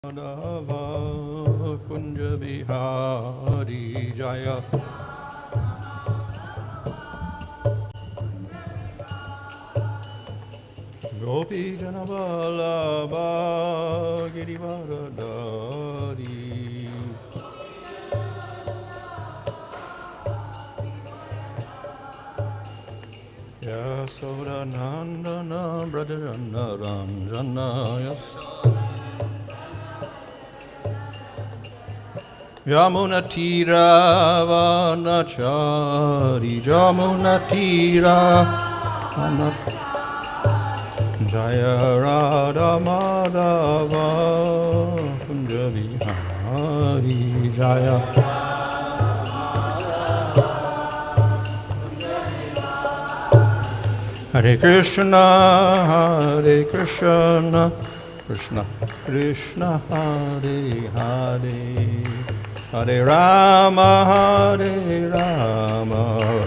Uddhava Kunja Bihari Jaya Gopi Janavalabha Girivaradari Yasoda Nandana Brajarana Ranjana Yamuna Tira Vanachari Jamuna Tira Jaya Radha Madhava Kunja Bihari Jaya Hare Krishna Krishna Krishna Hare Hare Hare Rama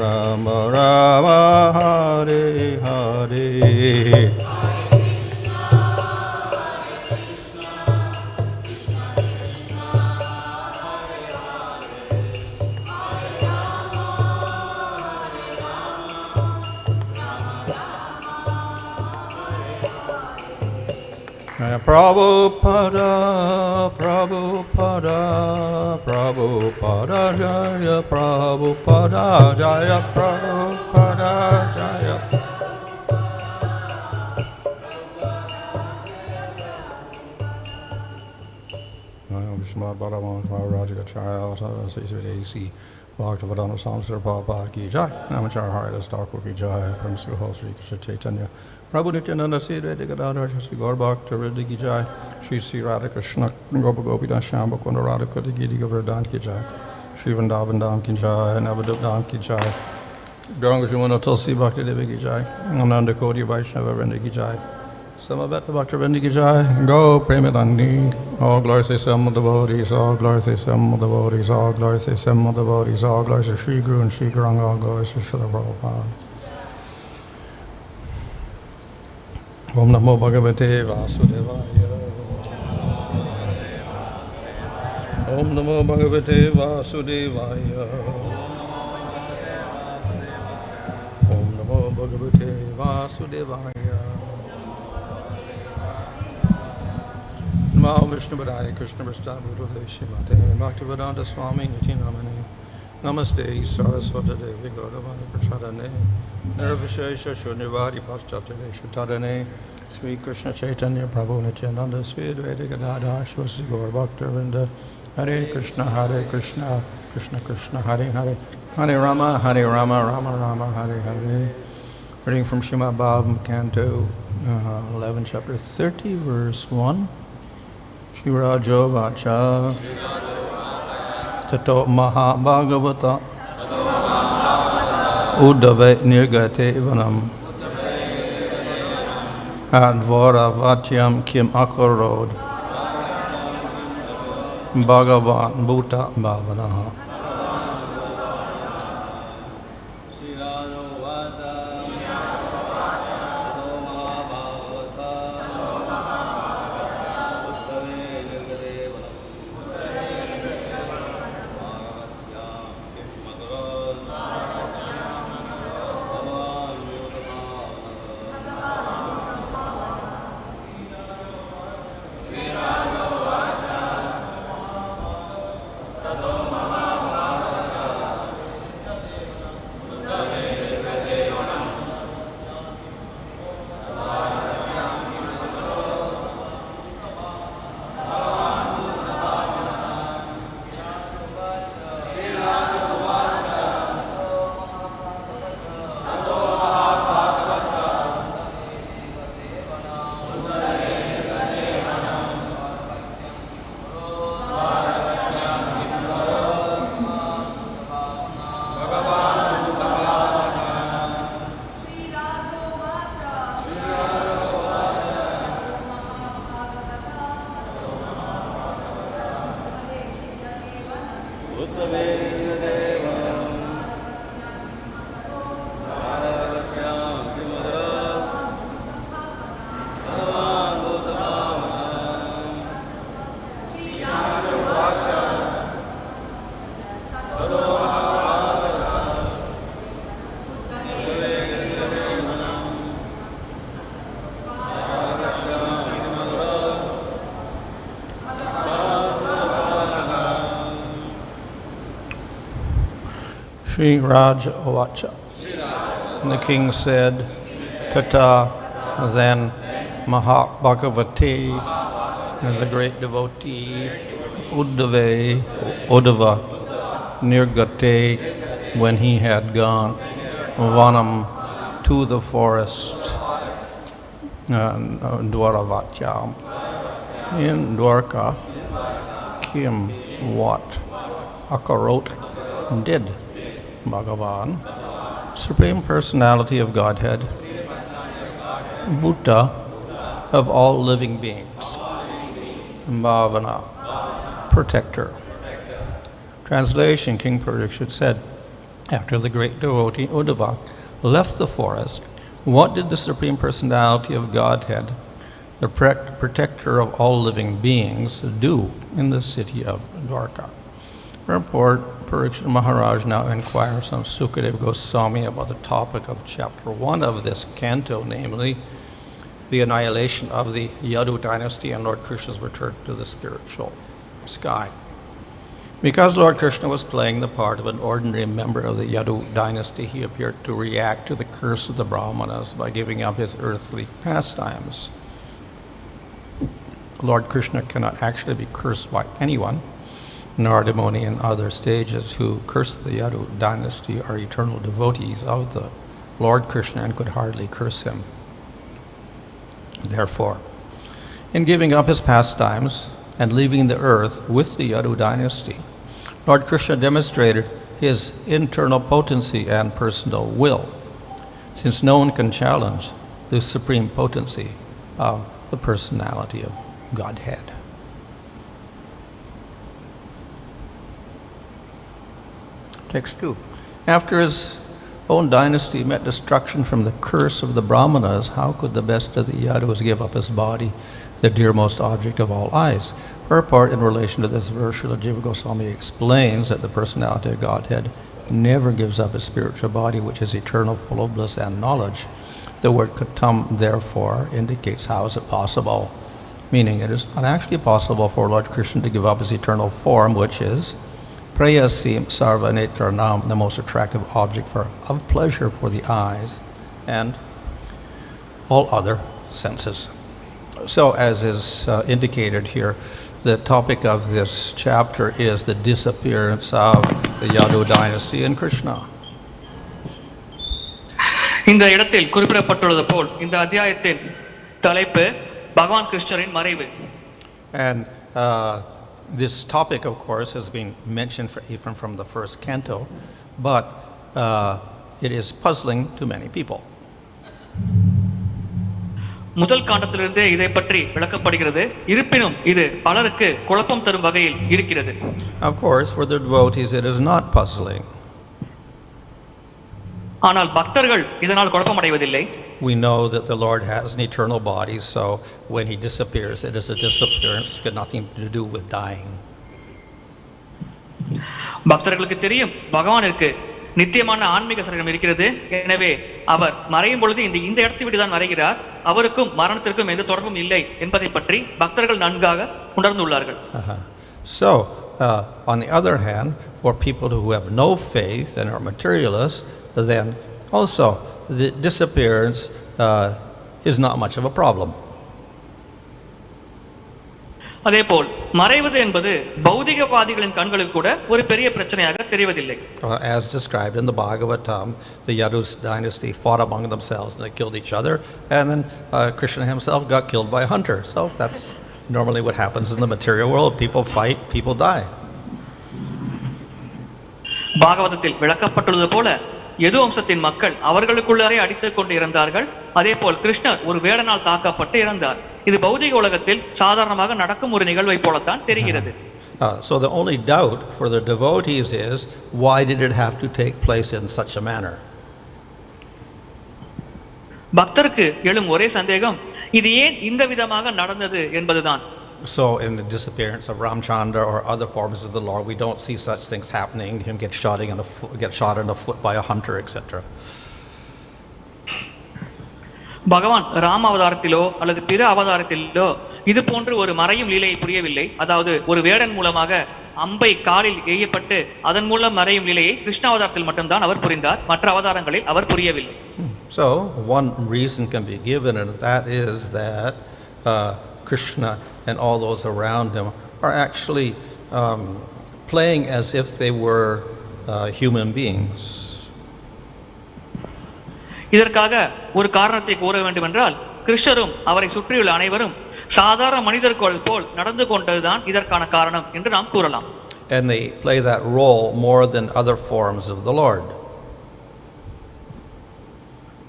Rama Rama Hare Hare Prabhupada, Prabhupada, Prabhupada, Jaya Prabhupada, Jaya Prabhupada, Jaya. Śrī-Mad Bhagavān Mahārāja Gacchāya Sri Bhakti-vedanta Samsara Prabhupada Ki Jai Namachara Haridas Thakur Ki Jai Prem Suho Sri Krishna Chaitanya Prabhu Nityananda Sri Radha Gadadhar Sri Gaur Bhakta Vrinda Ki Jai Sri Śrī-rājā Kṛṣṇa Gopa Gopidan Shamba Kunda Radha Koti Giri Govardhan Ki Jai Sri Vrindavan Dham Ki Jai Navadvip Dham Ki Jai Gauranga Shumana Tulsi Bhakti Devi Ki Jai Ananda Koti Vaishnava Vrinda Ki Jai Samaveta Bhakta Vrinda Ki Jai Go Premadandi All glory to some devotees, all glory to some devotees, all glory to some devotees, all glory to Sri Guru and Sri Guranga, all glory to Srila Prabhupada. Om Namo Bhagavate Vasudevaya. Om Namo Bhagavate Vasudevaya. Om Namo Bhagavate Vasudevaya. Namo Vishnu Padaya Krishna Prasthaya Bhutale Shrimate Bhaktivedanta Swami Niti Namane Namaste Saraswata Devi Gauravani Prachadane Nirvishesha Shunyavadi Paschatane Shatadane Sri Krishna Chaitanya Prabhu Nityananda Sri Advaita Gadadhar Shvasi Gaur Bhakta Vrinda Hare Krishna Krishna Krishna Hare Hare Hare Rama Rama Rama Hare Hare. Reading from Śrīmad Bhagavatam Canto 11 chapter 30 verse 1. śrī-rājovāca tato mahā-bhāgavata uddhave nirgate vanam dvāravatyāṁ kim akarod bhagavān bhūta-bhāvanaḥ. śrī-rājovāca. And the king said, tataḥ, then mahā-bhāgavate, the great devotee, uddhave, Uddhava, nirgate, when he had gone, vanam, to the forest, dvāravatyāṁ, in Dvārakā, kim, what, akarot, did, bhagavān, Supreme Personality of Godhead, bhūta, of all living beings, bhāvanaḥ, protector. Translation, King Parīkṣit said, after the great devotee Uddhava left the forest, what did the Supreme Personality of Godhead, the protector of all living beings, do in the city of Dvārakā? Purport, Parīkṣit Mahārāja now inquires from Śukadeva Gosvāmī about the topic of chapter 1 of this canto, namely the annihilation of the Yadu dynasty and Lord Kṛṣṇa's return to the spiritual sky. Because Lord Kṛṣṇa was playing the part of an ordinary member of the Yadu dynasty, he appeared to react to the curse of the Brahmanas by giving up his earthly pastimes. Lord Kṛṣṇa cannot actually be cursed by anyone. Nārada Muni and other sages who cursed the Yadu dynasty are eternal devotees of the Lord Kṛṣṇa and could hardly curse him. Therefore, in giving up his pastimes and leaving the earth with the Yadu dynasty, Lord Kṛṣṇa demonstrated his internal potency and personal will, since no one can challenge the supreme potency of the personality of Godhead. Text 2. After his own dynasty met destruction from the curse of the Brahmanas, how could the best of the Yadus give up his body, the dearmost object of all eyes? Purport, in relation to this verse, Śukadeva Gosvāmī explains that the personality of Godhead never gives up its spiritual body, which is eternal, full of bliss and knowledge. The word katam, therefore, indicates how is it possible, meaning it is not actually possible for Lord Kṛṣṇa to give up his eternal form, which is prayasi sarva-netranam, the most attractive object of pleasure for the eyes and all other senses. So, as is indicated here, the topic of this chapter is the disappearance of the Yadu dynasty in Kṛṣṇa. இந்த இடத்தில் குறிப்பிடப்பட்டுள்ளது போல் இந்த அத்தியாயத்தின் தலைப்பு பகவான் கிருஷ்ணரின் மறைவு. And this topic, of course, has been mentioned even from the first canto, but it is puzzling to many people. முதல் காண்டத்திலிருந்தே இதை பற்றி விளக்கப்படுகிறது. இருப்பினும் இது பலருக்கு குழப்பம் தரும் வகையில் இருக்கிறது. Of course, for the devotees it is not puzzling. ஆனால் பக்தர்கள் இதனால் குழப்பம் அடைவதில்லை. We know that the Lord has an eternal body, so when he disappears, it is a disappearance. It's got nothing to do with dying. பக்தர்களுக்கு தெரியும் பகவானிற்கு நித்தியமான ஆன்மீக சரீரம் இருக்கிறது. எனவே அவர் மறையும் பொழுது இந்த இடத்தை விட்டு தான் மறைகிறார். அவருக்கும் மரணத்திற்கும் எந்த தொடர்பும் இல்லை என்பதை பற்றி பக்தர்கள் நன்காக உணர்ந்துள்ளார்கள். So, on the other hand, for people who have no faith and are materialists, then also the disappearance is not much of a problem. அதேபோல் மறைவது என்பது பௌதிகவாதிகளின் கண்களுக்கு கூட ஒரு பெரிய பிரச்சனையாக தெரிவதில்லை. As described in the Bhagavatam, the Yadu dynasty fought among themselves and they killed each other, and then Kṛṣṇa himself got killed by a hunter. So that's normally what happens in the material world. People fight, people die. பாகவதத்தில் விளக்கப்பட்டுள்ளது போல யது வம்சத்தின் மக்கள் அவர்களுக்குள்ளாரே அடித்துக் கொண்டு இறந்தார்கள். அதேபோல் கிருஷ்ணர் ஒரு வேடனால் தாக்கப்பட்டு இறந்தார். இது பௌதிக உலகத்தில் சாதாரணமாக நடக்கும் ஒரு நிகழ்வை போலத்தான் தெரிகிறது. So the only doubt for the devotees is, why did it have to take place in such a manner? பக்தருக்கு எழும் ஒரே சந்தேகம் இது ஏன் இந்த விதமாக நடந்தது என்பதுதான். So in the disappearance of Ramchandra or other forms of the Lord, we don't see such things happening. Him get shot in the foot by a hunter, etc. பகவான் ராம அவதாரத்திலோ அல்லது பிற அவதாரத்திலோ இது போன்று ஒரு மறையும் லீலையை புரியவில்லை. அதாவது ஒரு வேடன் மூலமாக அம்பை காலில் எய்யப்பட்டு அதன் மூலம் மறையும் லீலையை கிருஷ்ண அவதாரத்தில் மட்டும்தான் அவர் புரிந்தார். மற்ற அவதாரங்களில் அவர் புரியவில்லை. So one reason can be given, and that is that Krishna and all those around him are actually playing as if they were human beings. இதற்காக ஒரு காரணத்தை கூற வேண்டும் என்றால், கிருஷ்ணரும் அவரை சுற்றியுள்ள அனைவரும் சாதாரண மனிதர்கள் போல் நடந்து கொண்டதுதான் இதற்கான காரணம் என்று நாம் கூறலாம். And they play that role more than other forms of the Lord.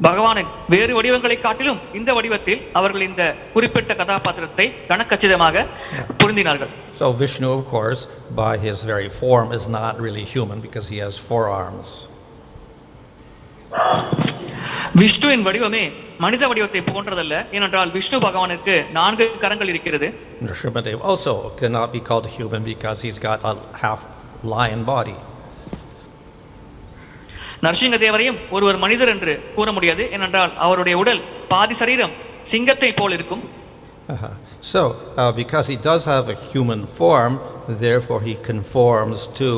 பகவானின் வேறு வடிவங்களை காட்டிலும் இந்த வடிவத்தில் அவர்கள் இந்த குறிப்பிட்ட கதாபாத்திரத்தை கணக்கச்சிதமாக பொருந்தினார்கள். So Vishnu, of course, by his very form is not really human because he has 4 arms. விஷ்ணுவின் வடிவமே மனித வடிவத்தை போன்றதல்ல. ஏனென்றால் விஷ்ணு பகவானுக்கு 4 கரங்கள் இருக்கிறது. Śukadeva also cannot be called human because he's got a half lion body. Narasinga தேவரையும் ஒருவர் மனிதர் என்று கூற முடியாது. ஏனென்றால் அவருடைய உடல் பாதி சரீரம் சிங்கத்தை போல் இருக்கும். So because he does have a human form, therefore he conforms to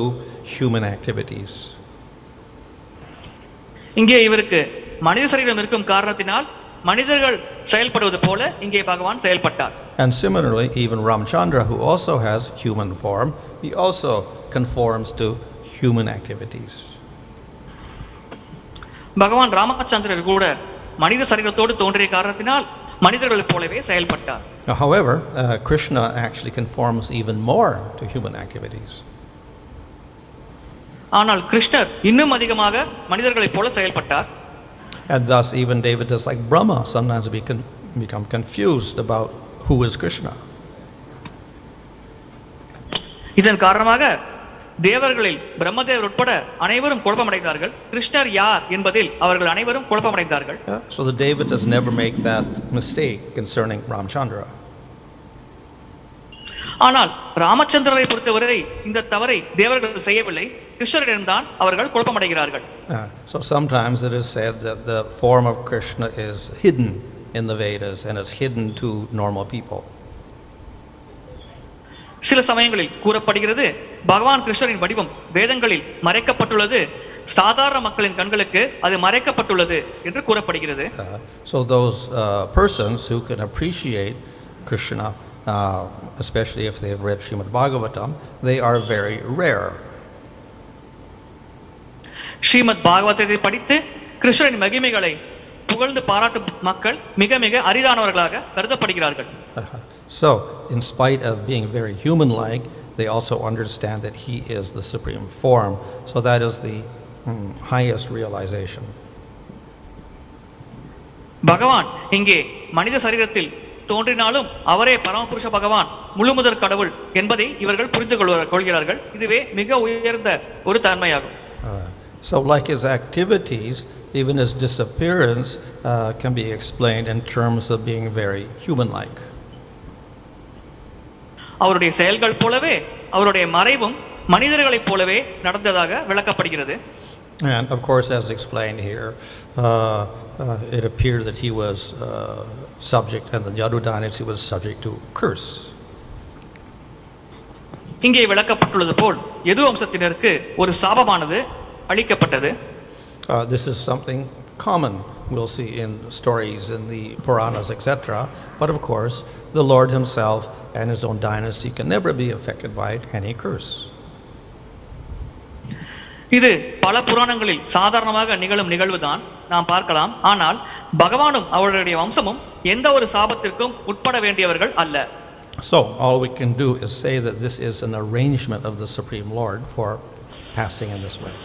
human activities. இங்கே இவருக்கு மனித சரீரம் இருக்கும் காரணத்தினால் மனிதர்கள் செயல்படுவது போல இங்கே பகவான் செயல்பட்டார். And similarly, even Ramchandra, who also has human form, he also conforms to human activities. பகவான் ராமச்சந்திரர் கூட மனித சரீரத்தோடு தோன்றிய காரணத்தினால் மனிதர்களைப் போலவே செயல்பட்டார். However, Krishna actually conforms even more to human activities. ஆனால் கிருஷ்ணர் இன்னும் அதிகமாக மனிதர்களைப் போல செயல்பட்டார். And thus even Devatas like Brahma sometimes become confused about who is Krishna. இதன் காரணமாக தேவர்களில் பிரம்மதேவர் உட்பட அனைவரும் குழப்பமடைந்தார்கள். கிருஷ்ணர் யார் என்பதில் அவர்கள் அனைவரும் குழப்பமடைந்தார்கள். So the Devatas never make that mistake concerning Ramchandra. ஆனால் ராமச்சந்திரரை பொறுத்தவரை இந்த தவறை தேவர்கள் செய்யவில்லை. கிருஷ்ணரிடம்தான் அவர்கள் குழப்பமடைகிறார்கள். So sometimes it is said that the form of Krishna is hidden in the Vedas and it's hidden to normal people. சில சமயங்களில் கூறப்படுகிறது பகவான் கிருஷ்ணரின் வடிவம் வேதங்களில் மறைக்கப்பட்டுள்ளது, சாதாரண மக்களின் கண்களுக்கு அது மறைக்கப்பட்டுள்ளது என்று கூறப்படுகிறது. So those persons who can appreciate Krishna, especially if they have read Śrī-rājovāca, they are very rare. Srimad பாகவதத்தை படித்து கிருஷ்ணரின் மகிமைகளை புகழ்ந்து பாராட்டும் மக்கள் மிக மிக அரிதானவர்களாக கருதப்படுகிறார்கள். So, in spite of being very human-like, they also understand that he is the supreme form. So that is the highest realization. பகவான் இங்கே மனித சரீரத்தில் தோன்றினாலும் அவரே பரமபுருஷ பகவான் முழுமுதற் கடவுள் என்பதை இவர்கள் புரிந்து கொள்கிறார்கள். இதுவே மிக உயர்ந்த ஒரு தன்மையாகும். So like his activities, even his disappearance can be explained in terms of being very human-like. அவருடைய செயல்கள் போலவே அவருடைய மறைவும் மனிதர்களைப் போலவே நடந்ததாக விளக்கப்படுகிறது. And of course, as explained here, it appeared that he was subject, and the Yadu dynasty was subject to curse. இங்கே விளக்கப்பட்டுள்ளது போல் யது வம்சத்தினருக்கு ஒரு சாபமானது அளிக்கப்பட்டது. This is something common we'll see in stories in the Puranas, etc. But of course, the Lord himself and his own dynasty can never be affected by any curse. இது பல புராணங்களில் சாதாரணமாக நிகழும் நிகழ்வுதான் நாம் பார்க்கலாம். ஆனால் பகவானும் அவருடைய வம்சமும் எந்த ஒரு சாபத்திற்கும் உட்பட வேண்டியவர்கள் அல்ல. So all we can do is say that this is an arrangement of the Supreme Lord for passing in this way.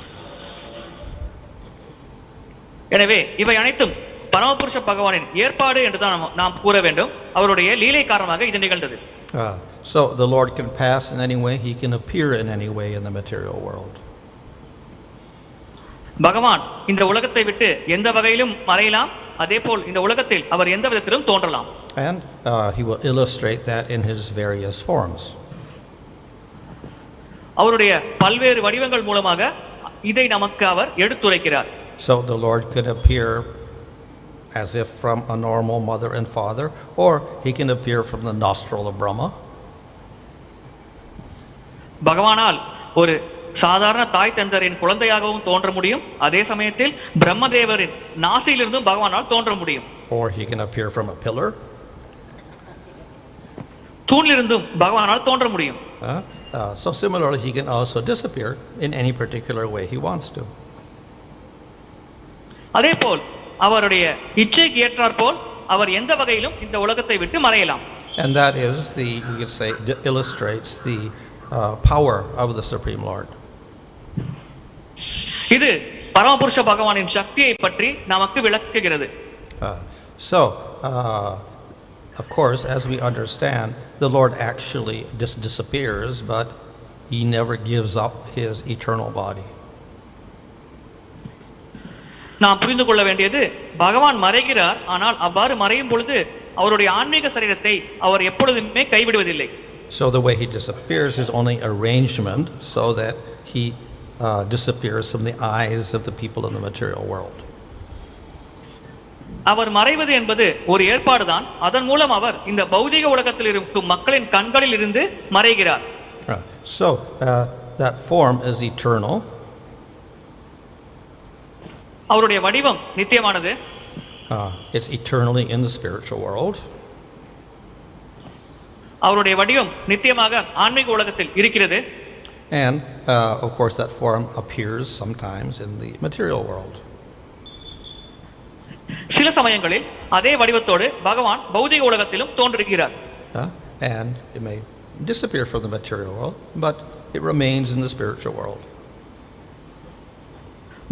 எனவே இவை அனைத்தும் பரமபுருஷ பகவானின் ஏற்பாடு என்று தான் நாம் கூற வேண்டும். அவருடைய லீலை காரணமாக இது நிகழ்ந்தது. So the Lord can pass in any way, he can appear in any way in the material world. பகவான் இந்த உலகத்தை விட்டு எந்த வகையிலும் மறையலாம், அதேபோல் இந்த உலகத்தில் அவர் எந்த விதத்திலும் தோன்றலாம். And he will illustrate that in his various forms. அவருடைய பல்வேறு வடிவங்கள் மூலமாக இதை நமக்கு அவர் எடுத்துரைக்கிறார். So the Lord could appear as if from a normal mother and father, or he can appear from the nostril of Brahma. பகவானால் ஒரு சாதாரண தாய் தந்தரின் குழந்தையாகவும் தோன்ற முடியும். அதே சமயத்தில் பிரம்மதேவரின் நாசியிலிருந்தும் பகவானால் தோன்ற முடியும். Or he can appear from a pillar. தூணிலிருந்தும் பகவானால் தோன்ற முடியும். So similarly, he can also disappear in any particular way he wants to. அதேபோல் அவருடைய இச்சைக்கு ஏற்றாற்போல் அவர் எந்த வகையிலும் இந்த உலகத்தை விட்டு மறையலாம். And that is we could say, illustrates the power of the Supreme Lord. இது பரமபுருஷ பகவானின் சக்தியை பற்றி நமக்கு விளக்குகிறது. So, of course, as we understand, the Lord actually disappears, but he never gives up his eternal body. நாம் புரிந்து கொள்ள வேண்டியது, பகவான் மறைகிறார், ஆனால் அவ்வாறு மறையும் பொழுது அவருடைய ஆன்மீக சரீரத்தை அவர் எப்பொழுதுமே கைவிடுவதில்லை. So the way he disappears is only arrangement so that he disappears from the eyes of the people in the material world. அவர் மறைவது என்பது ஒரு ஏற்பாடுதான். அதன் மூலம் அவர் இந்த பௌதிக உலகத்தில் இருக்கும் மக்களின் கண்களில் இருந்து மறைகிறார். So that form is eternal. அவருடைய வடிவம் நித்தியமானது. It's eternally in the spiritual world. அவருடைய வடிவம் நித்தியமாக ஆன்மீக உலகத்தில் இருக்கிறது. And of course that form appears sometimes in the material world. சில சமயங்களில் அதே வடிவத்தோடு பகவான் பௌதிக உலகத்திலும் தோன்றுகிறார். And it may disappear from the material world, but it remains in the spiritual world.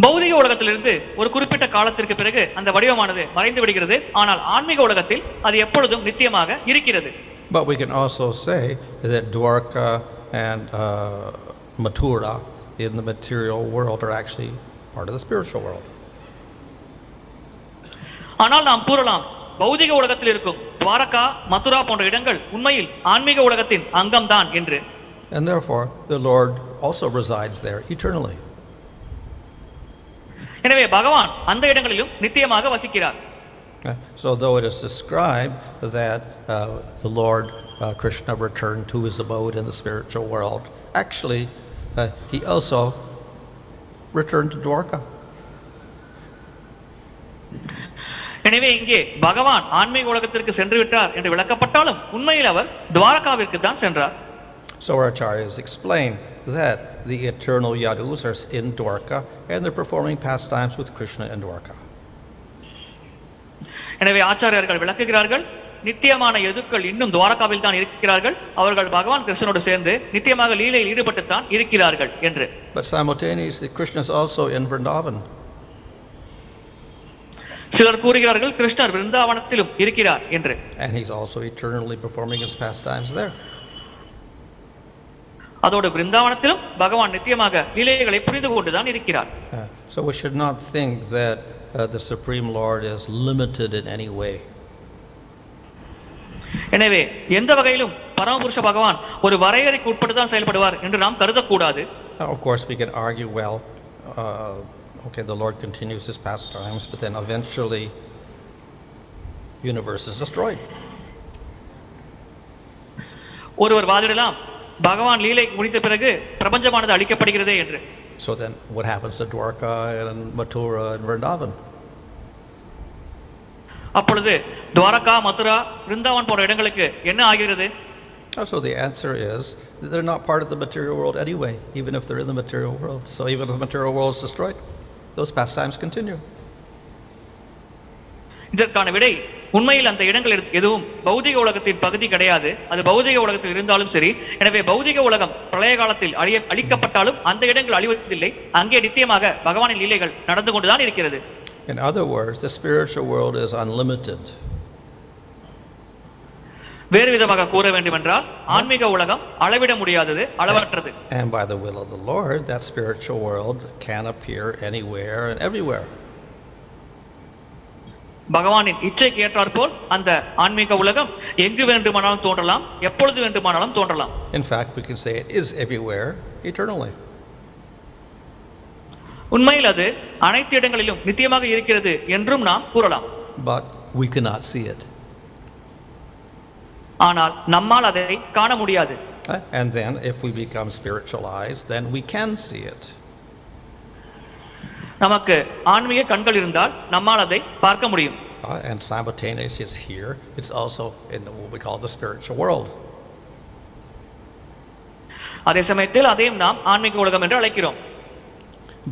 பௌதிக உலகத்திலிருந்து ஒரு குறிப்பிட்ட காலத்திற்கு பிறகு அந்த வடிவமானது மறைந்து விடுகிறது. ஆனால் ஆன்மீக உலகத்தில் அது எப்பொழுதும் நித்தியமாக இருக்கிறது. But we can also say that Dvāraka and Mathura in the material world are actually part of the spiritual world. ஆனால் நாம் கூறலாம், பௌதிக உலகத்தில் இருக்கும் துவாரகா, மதுரா போன்ற இடங்கள் உண்மையில் ஆன்மீக உலகத்தின் அங்கம்தான் என்று. And therefore the Lord also resides there eternally. எனவே பகவான் அந்த இடங்களிலும் நித்தியமாக வசிக்கிறார். So though it is described that the Lord Kṛṣṇa returned to his abode in the spiritual world, actually he also returned to Dvāraka. எனவே இங்கே பகவான் ஆன்மீக உலகத்திற்கு சென்று விட்டார் என்று விளக்கப்பட்டாலும் உண்மையில் அவர் துவாரகாவிற்கு தான் சென்றார். So our acharyas explain that the eternal Yadus are in Dvāraka and they're performing pastimes with Kṛṣṇa in Dvāraka. எனவே ஆச்சாரியர்கள் விளக்குகிறார்கள், நித்தியமான யதுக்கள் இன்னும் துவாரகாவில் தான் இருக்கிறார்கள். அவர்கள் பகவான் கிருஷ்ணனோடு சேர்ந்து நித்தியமாக லீலையில் ஈடுபட்டு தான் இருக்கிறார்கள் என்று. But simultaneously Kṛṣṇa is also in Vrindavan. சிலர் கூறுகிறார்கள் கிருஷ்ணர் விருந்தாவனத்திலும் இருக்கிறார் என்று. And he's also eternally performing his pastimes there. அதோடு விருந்தாவனத்திலும் பகவான் நித்தியமாக லீலைகளை புரிந்து கொண்டுதான் இருக்கிறார். So we should not think that the Supreme Lord is limited in any way. எனவே எந்த வகையிலும் பரமபுருஷ பகவான் ஒரு வரையறைக்கு உட்பட்டு தான் செயல்படுவார் என்று நாம் கருதக்கூடாது. Of course we can argue, well, okay, the Lord continues his pastimes, but then eventually universe is destroyed. ஒருவர் வாதிடலாம், பகவான் லீலை முடிந்த பிறகு பிரபஞ்சமானது அழிக்கப்படுகிறதே என்று. So then what happens to Dvāraka and Mathura and Vrindavan? அப்பொழுது துவாரகா, மதுரா, விருந்தாவன் போன்ற இடங்களுக்கு என்ன ஆகிறது? So the answer is that they're not part of the material world anyway, even if they're in the material world. So even if the material world is destroyed, those pastimes continue. இதற்கான விடை, உண்மையில் அந்த இடங்கள் எதுவும் பௌதிக உலகத்தின் பகுதி கிடையாது. அது பௌதிக உலகத்தில் இருந்தாலும் சரி. எனவே பௌதிக உலகம் பிரளய காலத்தில் அழிக்கப்பட்டாலும் அந்த இடங்கள் அழிவதில்லை. அங்கே நித்தியமாக பகவானின் லீலைகள் நடந்து கொண்டுதான் இருக்கிறது. In other words, the spiritual world is unlimited. வேறு விதமாக கூற வேண்டும் என்றால் ஆன்மீக உலகம் அளவிட முடியாதது, அளவற்றது. And by the will of the Lord, that spiritual world can appear anywhere and everywhere. பகவானின் இச்சைக்கு ஏற்றாற்போல் அந்த ஆன்மீக உலகம் எங்கு வேண்டுமானாலும் தோன்றலாம், எப்பொழுது வேண்டுமானாலும் தோன்றலாம். In fact, we can say it is everywhere eternally. உண்மையில் அது அனைத்து இடங்களிலும் நித்தியமாக இருக்கிறது என்றும் நாம் கூறலாம். but we cannot see it. ஆனால் நம்மால் அதை காண முடியாது. And then if we become spiritualized, then we can see it. நமக்கு ஆன்மீக கண்கள் இருந்தால் நம்மால் அதை பார்க்க முடியும். And simultaneously it's here, it's also in what we call the spiritual world. அதே சமயத்தில் அதையும் நாம் ஆன்மீக உலகம் என்று அழைக்கிறோம்.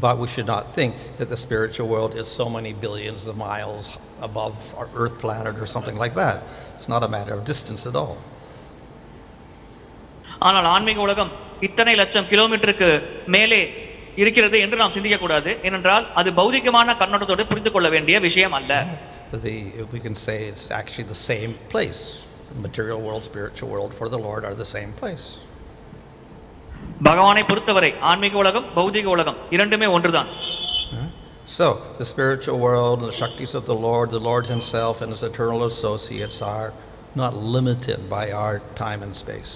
But we should not think that the spiritual world is so many billions of miles above our Earth planet or something like that. It's not a matter of distance at all. ஆனால் ஆன்மீக உலகம் இத்தனை லட்சம் கிலோமீட்டருக்கு மேலே இருக்கிறது என்று நாம் சிந்திக்க கூடாது. ஏனென்றால் அது பௌதிகமான கண்ணோட்டத்தோடு புரிந்து கொள்ள வேண்டிய விஷயம் அல்ல. We can say it's actually the same place. The material world, spiritual world for the Lord are the same place. பகவானை பொறுத்தவரை ஆன்மீக உலகம் பௌதிக உலகம் இரண்டுமே ஒன்றுதான். So the spiritual world and the shaktis of the Lord himself and his eternal associates are not limited by our time and space.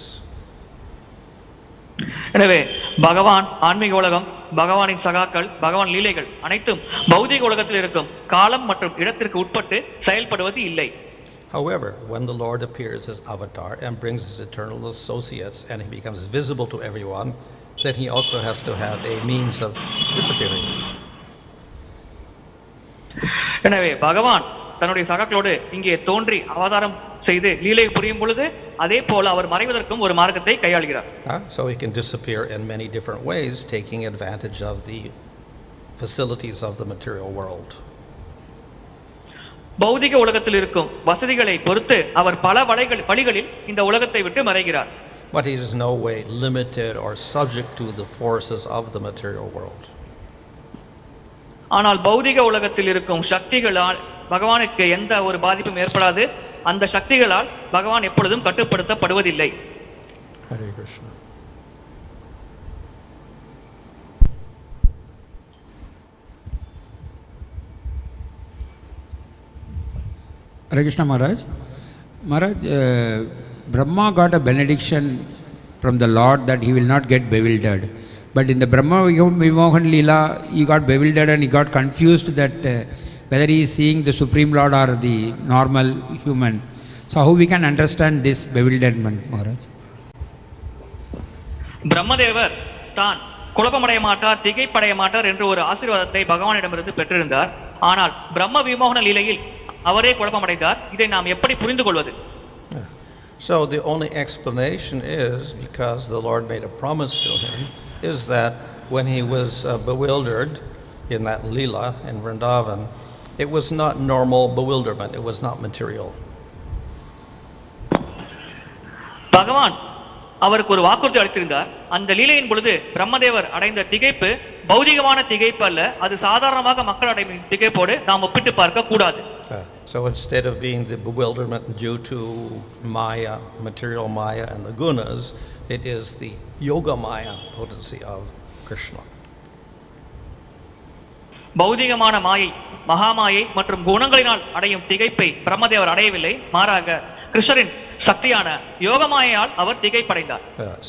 எனவே பகவான் ஆன்மீக உலகம் பகவானின் சகாக்கள் பகவான் லீலைகள் அனைத்தும் பௌதிக உலகத்தில் இருக்கும் காலம் மற்றும் இடத்திற்கு உட்பட்டு செயல்படுவது இல்லை. However, when the Lord appears as avatar and brings his eternal associates and he becomes visible to everyone, then he also has to have a means of disappearing. எனவே பகவான் தன்னுடைய சகாக்களோடு இங்கே தோன்றி அவதாரம் செய்து லீலை புரியும் பொழுது அதே போல அவர் மறைவதற்கும் ஒரு மார்க்கத்தை கையாளுகிறார். So he can disappear in many different ways, taking advantage of the facilities of the material world. பௌதிக உலகத்தில் இருக்கும் வசதிகளை பொறுத்து அவர் பல வழிகளில் இந்த உலகத்தை விட்டு மறைகிறார். But he is no way limited or subject to the forces of the material world. ஆனால் பௌதிக உலகத்தில் இருக்கும் சக்திகளால் பகவானுக்கு எந்த ஒரு பாதிப்பும் ஏற்படாது. அந்த சக்திகளால் பகவான் எப்பொழுதும் கட்டுப்படுத்தப்படுவதில்லை. Hare Krishna. Hare Krishna Maharaj. Maharaj, Brahma got a benediction from the Lord that he will not get bewildered. But in the Brahma Vimohan Leela, he got bewildered and he got confused that whether he is seeing the Supreme Lord or the normal human. So how we can understand this bewilderment, Maharaj? பிரம்மதேவர் தான் குழப்பமடைய மாட்டார் திகைப்படைய மாட்டார் என்று ஒரு ஆசீர்வாதத்தை பகவானிடமிருந்து பெற்றிருந்தார். ஆனால் பிரம்ம விமோகன லீலையில் அவரே குழப்பமடைந்தார். இதை நாம் எப்படி புரிந்து கொள்வது? So the only explanation is because the Lord made a promise to him, is that when he was bewildered in that Leela in Vrindavan, it was not normal bewilderment, it was not material. பகவான் அவருக்கு ஒரு வாக்குறுதி அளித்திருந்தார். அந்த லீலையின் பொழுது பிரம்மதேவர் அடைந்த திகைப்பு பௌதிகமான திகைப்பு அல்ல, அது சாதாரணமாக மக்கள் அடைந்த திகைப்போடு நாம் ஒப்பிட்டு பார்க்க கூடாது. So instead of being the bewilderment due to Maya, material Maya and the gunas, it is the yoga Maya potency of Krishna. பௌதிகமான மாயை மகாமாயை மற்றும் குணங்களினால் அடையும் திகைப்பை பிரம்மதேவர் அடையவில்லை. மாறாக கிருஷ்ணரின் சக்தியான யோகமாயால் அவர் திகைப்படைந்தார்.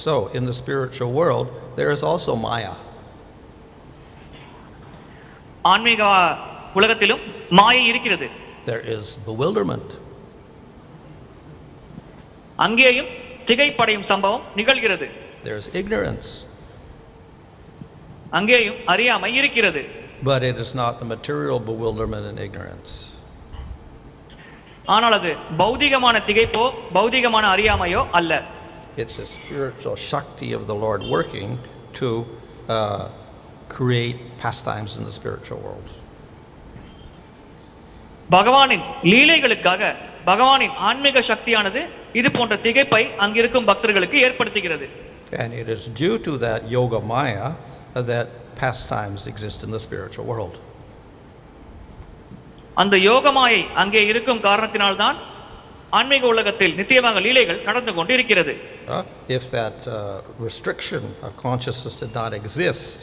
So in the spiritual world there is also Maya. ஆன்மீக உலகத்திலும் மாயை இருக்கிறது. There is bewilderment. அங்கேயும் திகைப்படையும் சம்பவம் நிகழ்கிறது. There is ignorance. அங்கேயும் அறியாமை இருக்கிறது. But it is not the material bewilderment and ignorance. ஆனால் அது பௌதிகமான திகைப்போ பௌதிகமான அறியாமையோ அல்ல. It's a spiritual shakti of the Lord working to create pastimes in the spiritual world. பகவானின் லீலைகளுக்காக பகவானின் ஆன்மீக சக்தியானது இது போன்ற திகைப்பை அங்கிருக்கும் பக்தர்களுக்கு ஏற்படுத்துகிறது. And it is due to that yoga maya that pastimes exist in the spiritual world. அந்த யோகமாயை அங்கே இருக்கும் காரணத்தினால்தான் ஆன்மீக உலகத்தில் நித்தியமாக லீலைகள் நடந்து கொண்டு இருக்கிறது. If that restriction of consciousness did not exist,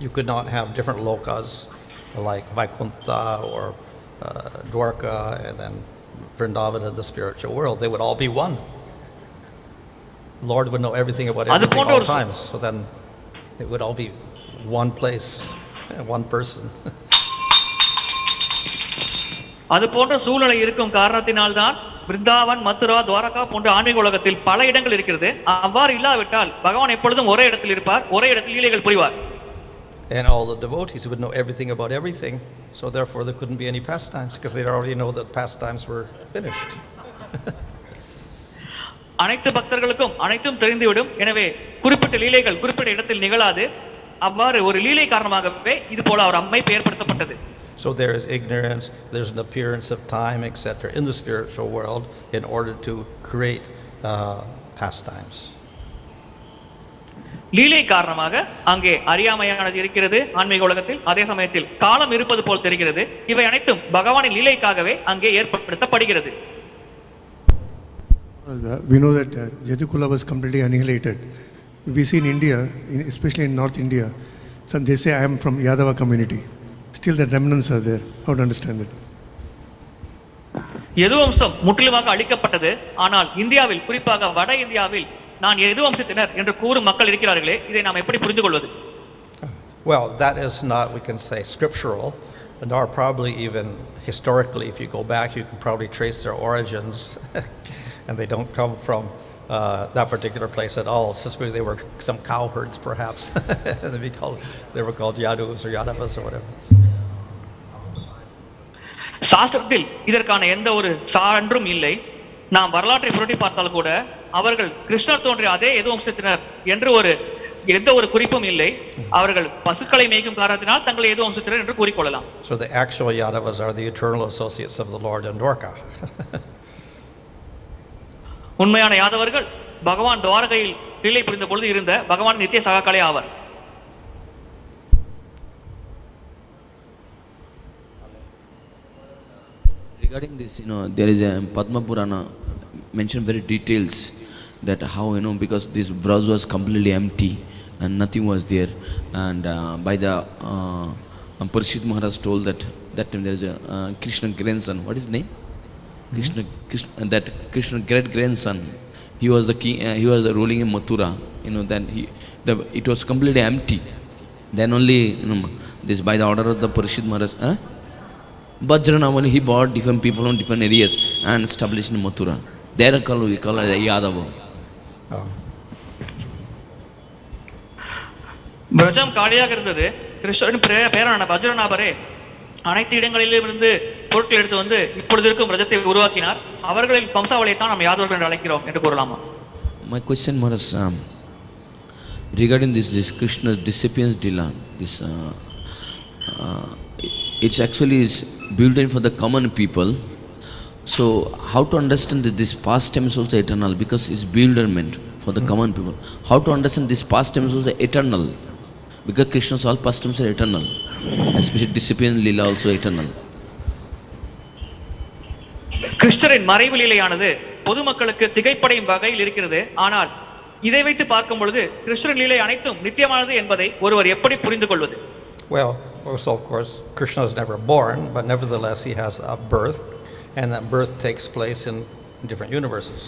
you could not have different lokas like Vaikuntha or Dvāraka and then Vrindavan in the spiritual world. They would all be one. Lord would know everything about everything at all times. So then it would all be one place, one person. அது போன்ற சூழ்நிலை இருக்கும் காரணத்தினால்தான் விருந்தாவன், மதுரா, துவாரகா போன்ற ஆன்மீக உலகத்தில் பல இடங்கள் இருக்கிறது. அவ்வாறு இல்லாவிட்டால் பகவான் எப்பொழுதும் ஒரே இடத்தில் இருப்பார், ஒரே இடத்தில் லீலைகள் புரிவார். And all the devotees would know everything about everything, so therefore there couldn't be any pastimes because they already know that pastimes were finished. அனைத்து பக்தர்களுக்கும் அனைத்தும் தெரிந்துவிடும். எனவே குறிப்பிட்ட லீலைகள் குறிப்பிட்ட இடத்தில் நிகழாது. அவ்வாறு ஒரு லீலை காரணமாகவே இது போல அவர் அமைப்பு ஏற்படுத்தப்பட்டது. So there is ignorance, there's an appearance of time, etc. in the spiritual world in order to create pastimes. லீலை காரணமாக அங்கே அறியாமையானது இருக்கிறது ஆன்மீக உலகத்தில். அதே சமயத்தில் காலம் இருப்பது போல் தெரிகிறது. இவை அனைத்தும் பகவானின் லீலைக்காகவே அங்கே ஏற்படுத்தப்படுகிறது. We know that Yadu was completely annihilated. We see in India, especially in North India, some they say I am from Yadava community. Still the remnants are there. How to understand it? யது வம்சம் முற்றிலுமாக அழிக்கப்பட்டது. ஆனால் இந்தியாவில், குறிப்பாக வட இந்தியாவில் நான் யது வம்சத்தினர் என்று கூறும் மக்கள் இருக்கிறார்களே, இதை நாம் எப்படி புரிந்து கொள்வது? Well, that is not, we can say, scriptural, nor probably even historically. If you go back, you can probably trace their origins, and they don't come from that particular place at all. Suspect they were some cowherds, perhaps. They were called Yadus or Yadavas or whatever. சாஸ்திரத்தில் இதற்கான எந்த ஒரு சான்றும் இல்லை. நாம் வரலாற்றை புரட்டி பார்த்தால் கூட அவர்கள் கிருஷ்ணர் தோன்றிய அதே யது வம்சத்தினர் என்று எந்த ஒரு குறிப்பும் இல்லை. அவர்கள் பசுக்களை மேய்க்கும் காரணத்தினால் தங்களை யது வம்சத்தினர் என்று கூறிக்கொள்ளலாம். So the actual Yadavas are the eternal associates of the Lord in Dvāraka. உண்மையான யாதவர்கள் பகவான் துவாரகையில் லீலை புரிந்த பொழுது இருந்த பகவான் நித்திய சகாக்களே ஆவர். Regarding this, there is a Padma Purana mentioned very details that how, because this Braj was completely empty and nothing was there, and by the Parīkṣit Mahārāja told that time there is a Kṛṣṇa grandson. What is his name? That Kṛṣṇa great grandson. He was the king. He was ruling in Mathura. Then it was completely empty. Then only this by the order of the Parīkṣit Mahārāja. Vajranamani, he bought different people from different areas and established in Mathura. Dvārakā we call it Yadu. பிரஜம் காலியாக இருந்தது. கிருஷ்ணரின் பேரான வஜ்ரநாபரே அனைத்து இடங்களிலிருந்து பொருட்கள் எடுத்து வந்து இப்பொழுது இருக்கும் பிரஜத்தை உருவாக்கினார். அவர்களின் வம்சாவளியை தான் நாம் யாதவர்கள் என்று அழைக்கிறோம் என்று கூறலாமா? My question was regarding this Krishna's disappearance lila. This it's actually is built in for the common people. So how to understand that this past time is also eternal, because it's bewilderment for the common people. How to understand this past time is also eternal, because Krishna's all past times are eternal, especially disappearance lila also eternal. கிருஷ்ணரின் மறைவு லீலையானது பொதுமக்களுக்கு திகைப்படையும் வகையில் இருக்கிறது. ஆனால் இதை வைத்து பார்க்கும் பொழுது கிருஷ்ணரின் லீலை அனைத்தும் நித்தியமானது என்பதை ஒருவர் எப்படி புரிந்து கொள்வது? Well, also of course, Krishna is never born, but nevertheless he has a birth, and that birth takes place in different universes.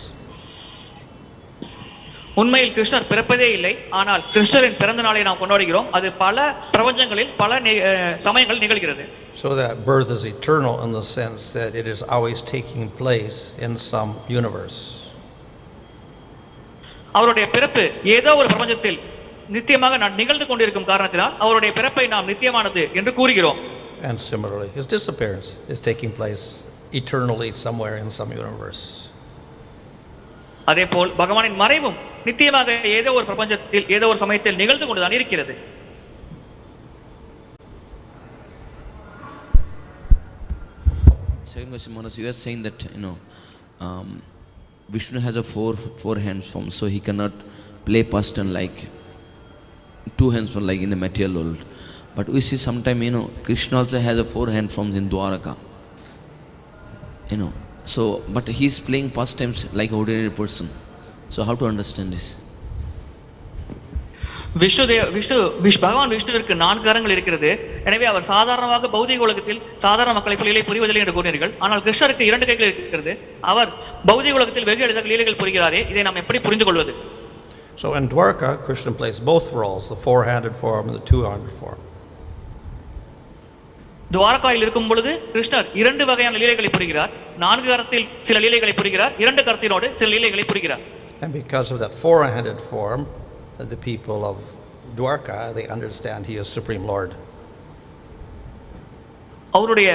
உண்மையில் கிருஷ்ணர் பிறப்பதே இல்லை. ஆனால் கிருஷ்ணரின் பிறந்த நாளை நாம் கொண்டாடுகிறோம். அது பல பிரபஞ்சங்களில் பல சமயங்கள் நிகழ்கிறது. So that birth is eternal in the sense that it is always taking place in some universe. அவருடைய பிறப்பு ஏதோ ஒரு பிரபஞ்சத்தில் நித்தியமாக நிகழ்ந்து கொண்டிருக்கும் காரணத்தினால் அவருடைய பிறப்பை நாம் நித்தியமானது என்று கூறுகிறோம். And similarly, his disappearance is taking place eternally somewhere in some universe. அதேபோல் பகவானின் மறைவும் நித்தியமாக ஏதோ ஒரு பிரபஞ்சத்தில் ஏதோ ஒரு சமயத்தில் நிகழ்ந்து கொண்டுதான் இருக்கிறது. Second question, Manas, you are saying that Vishnu has a four hands form, so he cannot play pastime like two hands form like in the material world. But we see sometime Krishna also has a four hand forms in Dvāraka. So but he is playing pastimes like ordinary person. So how to understand this? பகவான் விஷ்ணுவிற்கு 4 கரங்கள் இருக்கிறது. எனவே அவர் சாதாரணமாக பௌதிக உலகத்தில் சாதாரண மக்களை போல லீலை புரிவதில்லை என்று கூறினீர்கள். ஆனால் கிருஷ்ணருக்கு 2 கைகள் இருக்கிறது. அவர் பௌதிக உலகத்தில் வெகு எளிதாக லீலைகள் புரிகிறாரே, இதை நாம் எப்படி புரிந்து கொள்வது? So in Dvāraka, Krishna plays both roles, the four-handed form and the two-handed form. துவாரகாவில் இருக்கும் பொழுது கிருஷ்ணர் 2 வகையான லீலைகளை புரிகிறார். 4 கரத்தில் சில லீலைகளை புரிகிறார், 2 கரத்தினோடு சில லீலைகளை புரிகிறார். And because of that four-handed form, the people of Dvāraka, they understand he is Supreme Lord. அவருடைய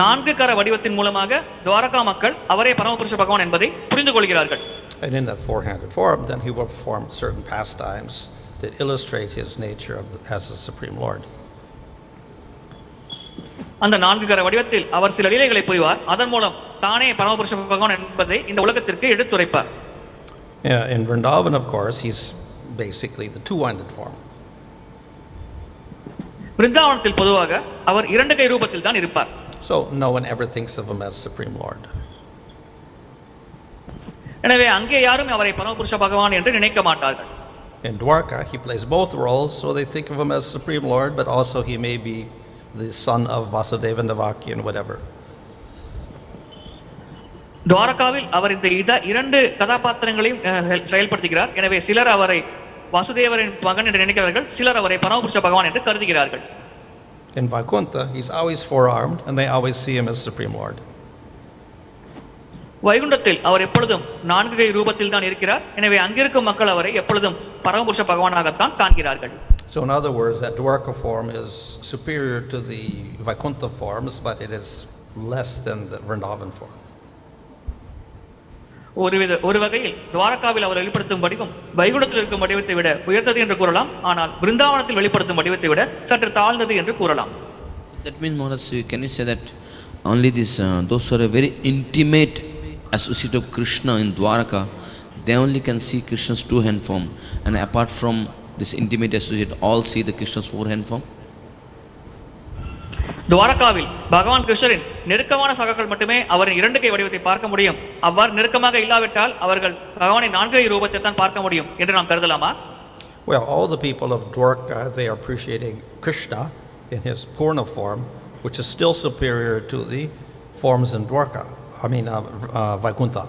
4 கர வடிவத்தின் மூலமாக துவாரகா மக்கள் அவரே பரமபுருஷ பகவான் என்பதை புரிந்து கொள்கிறார்கள். And in that four-handed form, then he will perform certain pastimes that illustrate his nature as the Supreme Lord. அந்த 4 கர வடிவத்தில் அவர் சில லீலைகளை புரிவார். அதன் மூலம் தானே பரமபுருஷ பகவான் என்பதை இந்த உலகத்திற்கு எடுத்துரைப்பார். In Vrindavan, of course, he's basically the two-handed form. விருந்தாவனத்தில் பொதுவாக அவர் 2 கை ரூபத்தில் தான் இருப்பார். So no one ever thinks of him as Supreme Lord. எனவே அங்கே யாரும் அவரை பரமபுருஷ பகவான் என்று நினைக்க மாட்டார்கள். In Dvāraka, he plays both roles, so they think of him as Supreme Lord, but also he may be the son of Vasudeva and Devaki and whatever. துவாரகாவில் அவர் இந்த 2 கதாபாத்திரங்களையும் செயல்படுத்துகிறார். எனவே சிலர் அவரை வாசுதேவரின் மகன் என்று நினைக்கிறார்கள், சிலர் அவரை பரமபுருஷ பகவான் என்று கருதுகிறார்கள். In Vaikuntha, he's always four-armed, and they always see him as Supreme Lord. வைகுண்டத்தில் அவர் எப்பொழுதும் 4 கை ரூபத்தில் தான் இருக்கிறார். எனவே அங்கிருக்கும் மக்கள் அவரை எப்பொழுதும் பரமபுருஷ பகவானாகத்தான் காண்கிறார்கள். So in other words, that Dvāraka form is superior to the Vaikuntha forms, but it is less than the Vrindavan form. ஒரு வகையில் துவாரகாவில் அவர் வெளிப்படுத்தும் வடிவம் வைகுண்டத்தில் இருக்கும் வடிவத்தை விட உயர்ந்தது என்று கூறலாம். ஆனால் பிருந்தாவனத்தில் வெளிப்படுத்தும் வடிவத்தை விட சற்று தாழ்ந்தது என்று கூறலாம். That means, Maharaj, can you say that only those who are very intimate associate of Krishna in Dvāraka, they only can see Krishna's two-hand form, and apart from this intimate associate, all see the Krishna's four-hand form? துவாரகாவில் பகவான் கிருஷ்ணரின் நெருக்கமான சகாக்கள் மட்டுமே அவரின் 2 கை வடிவத்தை பார்க்க முடியும். அவ்வாறு நெருக்கமாக இல்லாவிட்டால் அவர்கள் பகவானின் 4 கை ரூபத்தை தான் பார்க்க முடியும் என்று நாம் கருதலாமா? Well, all the people of Dvāraka, they are appreciating Kṛṣṇa in his Purna form, which is still superior to the forms in Vaikuntha.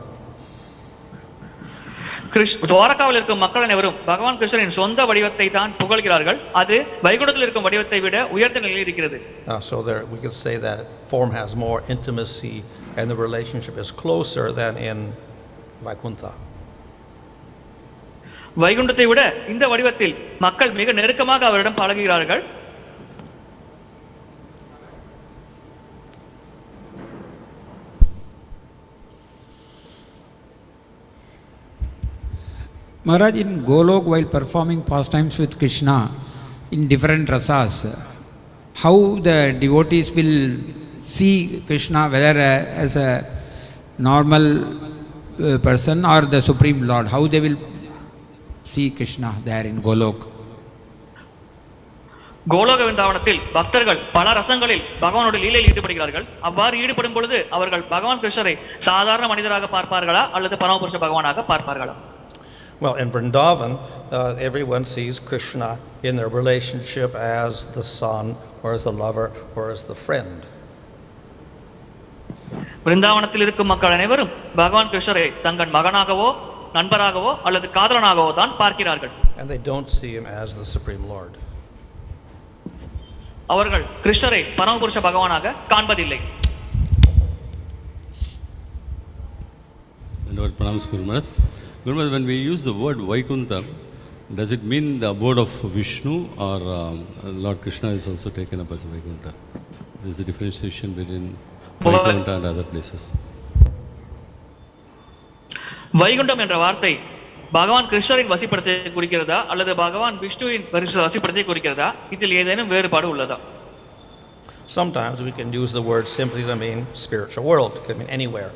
துவாரகாவில் இருக்கும் மக்கள் அனைவரும் பகவான் கிருஷ்ணரின் சொந்த வடிவத்தை தான் புகழ்கிறார்கள். அது வைகுண்டத்தில் இருக்கும் வடிவத்தை விட உயர்ந்த நிலையில் இருக்கிறது. So there we can say that form has more intimacy and the relationship is closer than in Vaikuntha. வைகுண்டத்தை விட இந்த வடிவத்தில் மக்கள் மிக நெருக்கமாக அவரிடம் பழகுகிறார்கள். Maharaj, in Golok, while performing pastimes with Krishna in different rasas, how the devotees will see Krishna, whether as a normal person or the Supreme Lord, how they will see Krishna there in Golok? கோலோக விருந்தாவனத்தில் பக்தர்கள் பல ரசங்களில் பகவானோட லீலையில் ஈடுபடுகிறார்கள். அவ்வாறு ஈடுபடும் பொழுது அவர்கள் பகவான் கிருஷ்ணரை சாதாரண மனிதராக பார்ப்பார்களா அல்லது பரமபுருஷ பகவானாக பார்ப்பார்களா? Well, in Vrindavan, everyone sees Krishna in their relationship as the son, or as the lover, or as the friend. விருந்தாவனத்தில் இருக்கும் மக்கள் அனைவரும் பகவான் கிருஷ்ணரை தங்கள் மகனாகவோ நண்பராகவோ அல்லது காதலனாகவோ தான் பார்க்கிறார்கள். And they don't see him as the Supreme Lord. அவர்கள் கிருஷ்ணரை பரமபுருஷ பகவானாக காண்பதில்லை. Lord Pranams Guru Maharaj. Guru Maharaj, when we use the word Vaikuntha, does it mean the abode of Vishnu, or Lord Kṛṣṇa is also taken up as Vaikuntha? There is a differentiation between Vaikuntha and other places. Vaikuntham என்ற வார்த்தை பகவான் கிருஷ்ணரின் வசிப்படத்தை குறிக்கிறதா அல்லது பகவான் விஷ்ணுவின் வசிப்படத்தை குறிக்கிறதா? இதில் ஏதேனும் வேறுபாடு உள்ளதா? Sometimes we can use the word simply to mean spiritual world. It can mean anywhere.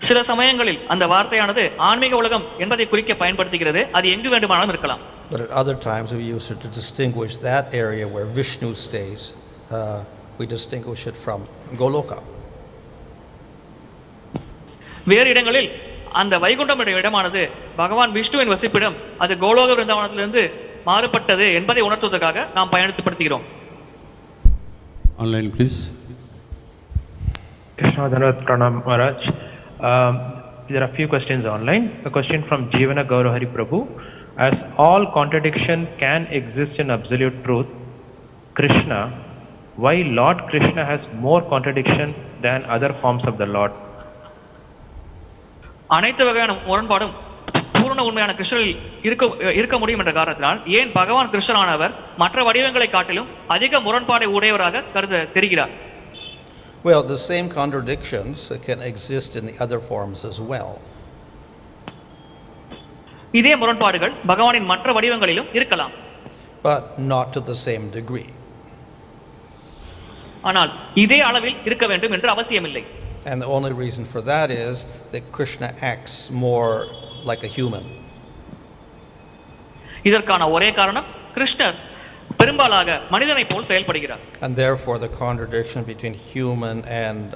சில சமயங்களில் அந்த வார்த்தையானது ஆன்மீக உலகம் என்பதை குறிக்க பயன்படுத்துகிறது. அது எங்கு வேண்டுமானாலும் இருக்கலாம். But at other times we use it to distinguish that area where Vishnu stays. We distinguish it from Goloka. வேறு இடங்களில் அந்த வைகுண்டம் என்ற இடமானது பகவான் விஷ்ணுவின் வசிப்பிடம், அது கோலோக விருந்தாவனத்திலிருந்து மாறுபட்டது என்பதை உணர்த்துவதற்காக நாம் பயன்படுத்துகிறோம். Online, please. Krishna Dhanavad Pranam Maharaj. There are a few questions online. A question from Jivana Gaurahari Prabhu. As all contradiction can exist in absolute truth, Krishna, why Lord Kṛṣṇa has more contradiction than other forms of the Lord? அனைத்து வகையான முரண்பாடும் பூர்ண உண்மையான கிருஷ்ணரில் இருக்க முடியும் என்ற காரணத்தினால் ஏன் பகவான் கிருஷ்ணரானவர் மற்ற வடிவங்களை காட்டிலும் அதிக முரண்பாடை உடையவராக தெரிகிறார்? Well, the same contradictions can exist in the other forms as well. இதே முரண்பாடுகள் பகவானின் மற்ற வடிவங்களிலும் இருக்கலாம். But not to the same degree. ஆனால் இதே அளவில் இருக்க வேண்டும் என்று அவசியமில்லை. And the only reason for that is that Krishna acts more like a human. இதற்கான ஒரே காரணம் கிருஷ்ணர் பெரும்பாலாக மனிதனை போல் செயல்படுகிறார். And therefore the contradiction between human and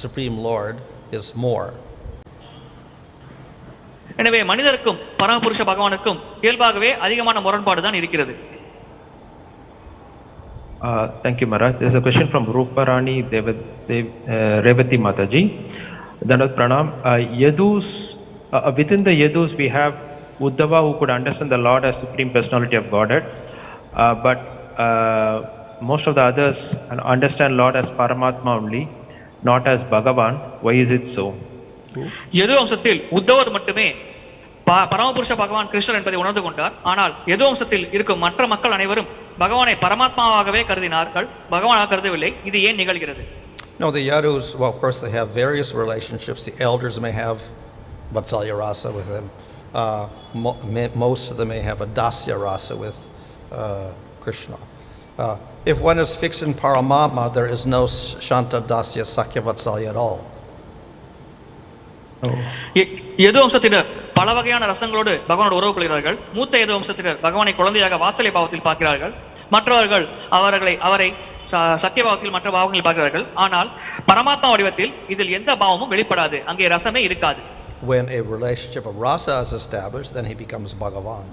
Supreme Lord is more. எனவே மனிதருக்கும் பரமபுருஷ பகவானுக்கும் இயல்பாகவே அதிகமான முரண்பாடு தான் இருக்கிறது. Thank you, Maharaj. There is a question from Ruparani Revati Mataji. Dandavat Pranam. Yadus, within the Yadus we have Uddhava who could understand the Lord as Supreme Personality of Godhead, but most of the others understand Lord as Paramatma only, not as bhagavān. Why is it so? யது வம்சத்தில் உத்தவர் மட்டுமே பரமபுருஷ பகவான் கிருஷ்ணர் என்பதை உணர்ந்து கொண்டார். ஆனால் யது வம்சத்தில் இருக்கும் மற்ற மக்கள் அனைவரும் பகவானை பரமாத்மாவாகவே கருதினார்கள், பகவானாக கருதவில்லை. இது ஏன் நிகழ்கிறது? No, the Yadus, well, of course they have various relationships. The elders may have vatsalya rasa with them. Most of them may have a dasya rasa with Krishna. If one is fixed in Paramatma, there is no shanta dasya sakya vatsalya at all. யது வம்சத்தினர் பல வகையான ரசங்களோடு பகவானோடு உறவு கொள்கிறார்கள். மூத்த யது வம்சத்தினர் பகவானை குழந்தையாக வாத்சல்ய பாவத்தில் பார்க்கிறார்கள். மற்றவர்கள் அவரை சத்திய பாவத்தில் மற்ற பாவங்களில் பார்க்கிறார்கள். ஆனால் பரமாத்மா வடிவத்தில் இதில் எந்த பாவமும் வெளிப்படாது, அங்கே ரசமே இருக்காது. When a relationship of rasa is established, then he becomes bhagavān.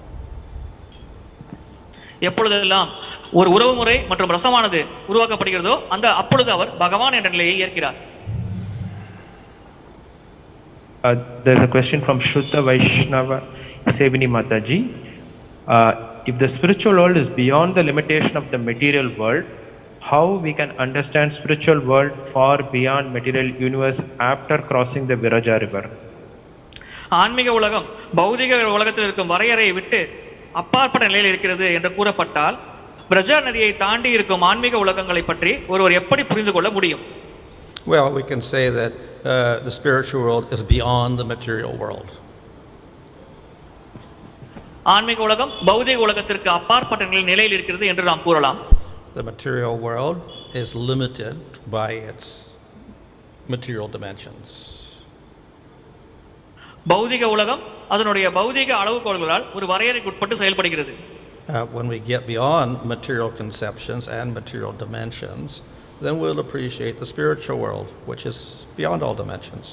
எப்பொழுதெல்லாம் ஒரு உறவு முறை மற்றும் ரசமானது உருவாக்கப்படுகிறதோ அப்பொழுது அவர் பகவான் என்ற நிலையை ஏற்கிறார். There is a question from Shuddha Vaishnava Sevini Mataji. If the spiritual world is beyond the limitation of the material world, how we can understand spiritual world far beyond material universe after crossing the Viraja river? ஆன்மீக உலகம் பௌதிக உலகத்தில் இருக்கும் வரையறையை விட்டு அப்பாற்பட்ட நிலையில் இருக்கிறது என்று கூறப்பட்டால் பிரஜா நதியை தாண்டி இருக்கும் ஆன்மீக உலகங்களை பற்றி ஒருவர் எப்படி புரிந்து கொள்ள முடியும்? Well, we can say that the spiritual world is beyond the material world. ஆன்மீக உலகம் பௌதிக உலகத்திற்கு அப்பாற்பட்ட நிலையில் இருக்கிறது என்று நாம் கூறலாம். The material world is limited by its material dimensions. பௌதிக உலகம் அதனுடைய பௌதிக அளவுகோல்களால் ஒரு வரையறைக்கு உட்பட்டு செயல்படுகிறது. When we get beyond material conceptions and material dimensions, then we'll appreciate the spiritual world, which is beyond all dimensions.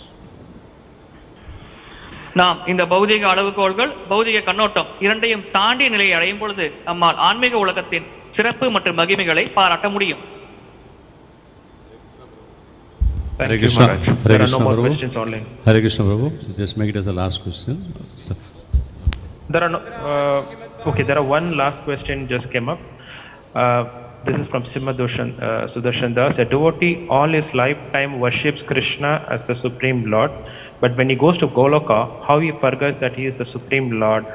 நாம் இந்த பௌதிக அளவுகோல்கள் பௌதிக கண்ணோட்டம் இரண்டையும் தாண்டிய நிலையை அடையும் பொழுது நம்மால் ஆன்மீக உலகத்தின் சிறப்பு மற்றும் மகிமைகளை பாராட்ட முடியும். Hare Krishna. There are no more questions online. Hare Krishna Prabhu. Just make it as the last question. There are no. Okay, there are one last question just came up. This is from Sudarshan Das. A devotee all his lifetime worships Krishna as the Supreme Lord, but when he goes to Goloka, how he forgets that he is the Supreme Lord?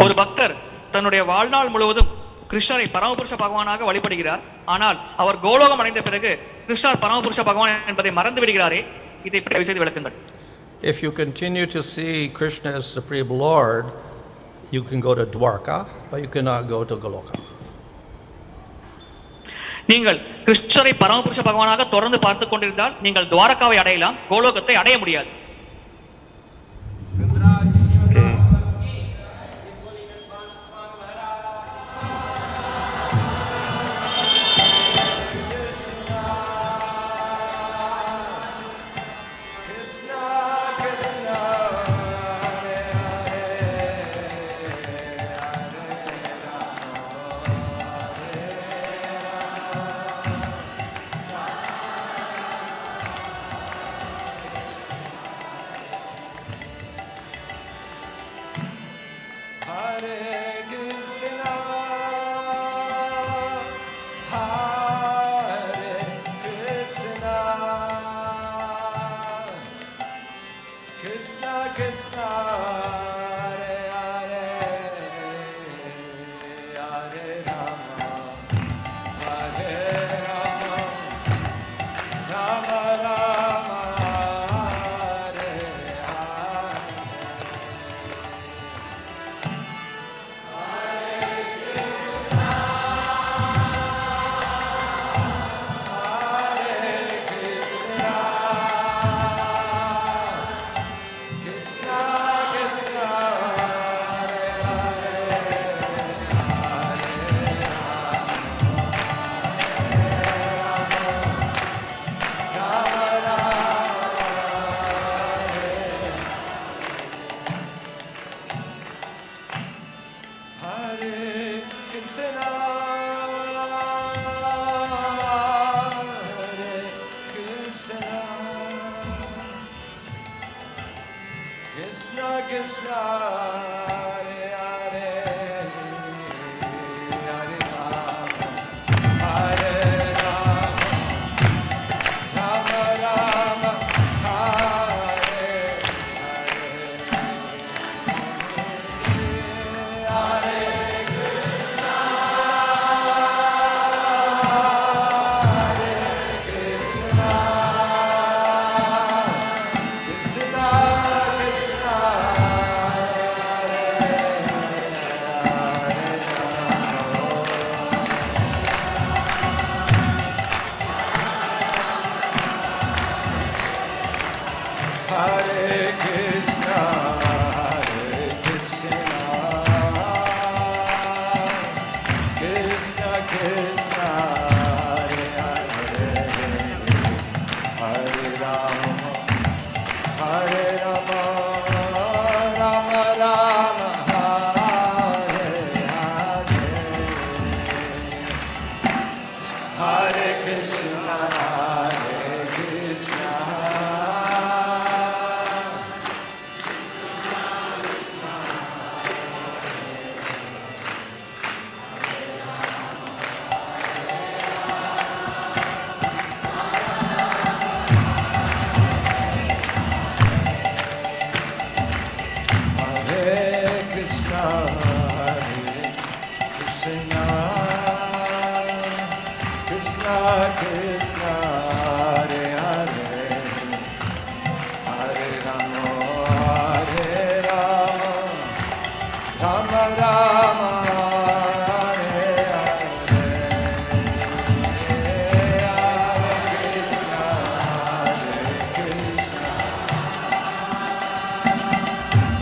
ஒரு பக்தர் தன்னுடைய வாழ்நாள் முழுவதும் கிருஷ்ணரை பரமபுருஷ பகவானாக வழிபடுகிறார். ஆனால் அவர் கோலோகம் அடைந்த பிறகு கிருஷ்ணர் பரமபுருஷ பகவான் என்பதை மறந்து விடுகிறாரே, இதை பற்றி செய்து விளக்குங்கள். If you continue to see Krishna as Supreme Lord, you can go to Dvāraka, but you cannot go to Goloka. நீங்கள் கிருஷ்ணரை பரமபுருஷ பகவானாக தொடர்ந்து பார்த்துக் கொண்டிருந்தால் நீங்கள் துவாரகாவை அடையலாம், கோலோகத்தை அடைய முடியாது. Rama